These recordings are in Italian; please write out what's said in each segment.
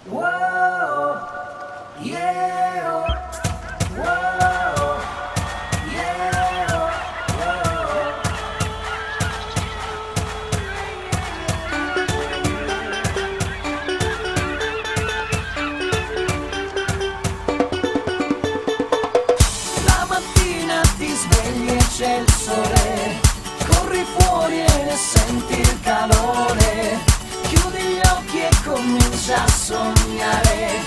Whoa, yeah, whoa, yeah, whoa. La mattina ti svegli e c'è il sole, corri fuori e ne senti il calore, chiudi gli occhi e comincia a sognare,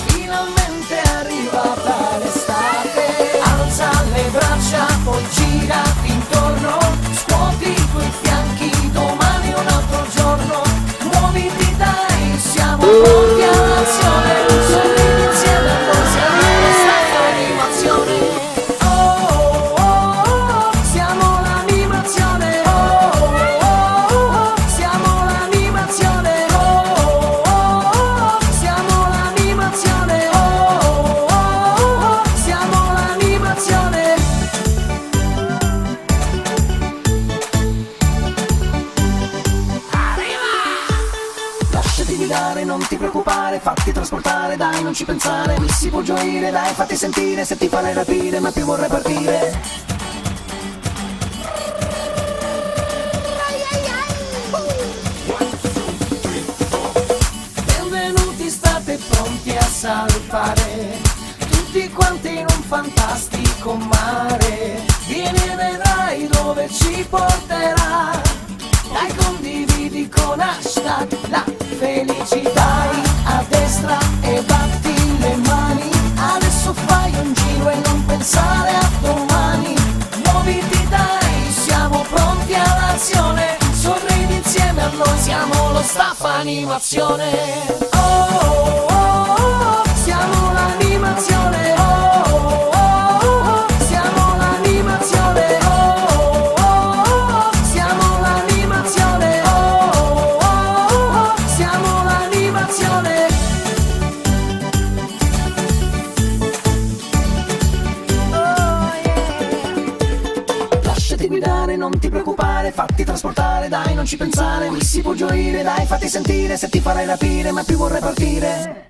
finalmente è arrivata l'estate, alza le braccia, poi gira intorno, scuoti i tuoi fianchi, domani è un altro giorno, muoviti dai, siamo pronti all'azione, sorridi insieme a noi, siamo l'estate animazione. Oh, oh, oh, siamo l'animazione, oh, oh, oh, siamo l'animazione, oh, oh, oh, siamo l'animazione, oh, oh, oh, siamo l'animazione. Lasciati guidare, non ti preoccupare, fatti trasportare, dai, non ci pensare, mi si può gioire, dai, fatti sentire, se ti farai rapire, ma più vorrei partire. Benvenuti, state pronti a salpare, tutti quanti in un fantastico mare, vieni e vedrai dove ci porterà, dai, condividi con hashtag la felicità, dai, a destra e batti le mani, adesso fai un giro e non pensare a domani, muoviti dai, siamo pronti all'azione, sorridi insieme a noi, siamo lo staff animazione. Oh, oh, oh, oh, siamo l'animazione, oh, oh, oh, siamo l'animazione, oh, oh, oh, siamo l'animazione, oh, oh, oh, siamo l'animazione. Oh, yeah. Lasciati guidare, non ti preoccupare, fatti trasportare, dai, non ci pensare, mi si può gioire, dai, fatti sentire, se ti farai rapire, ma più vorrei partire.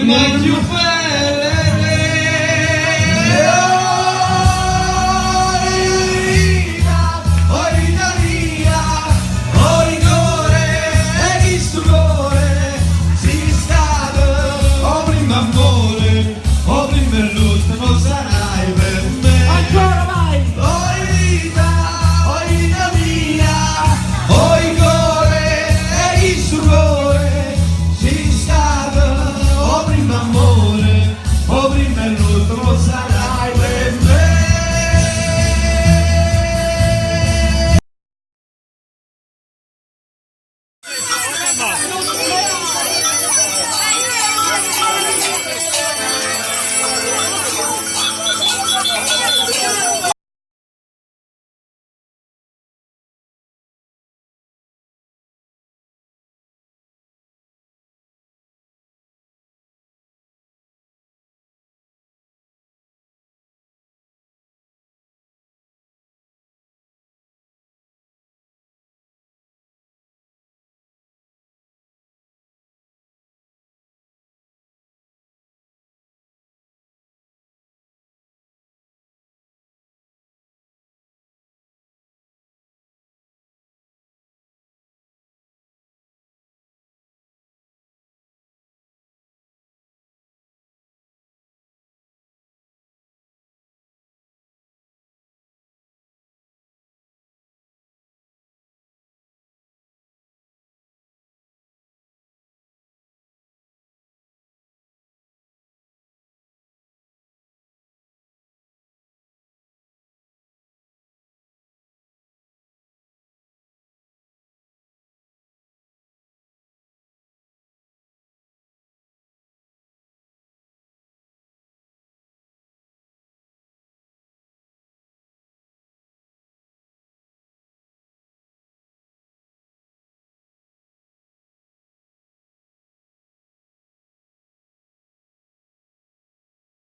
Make you feel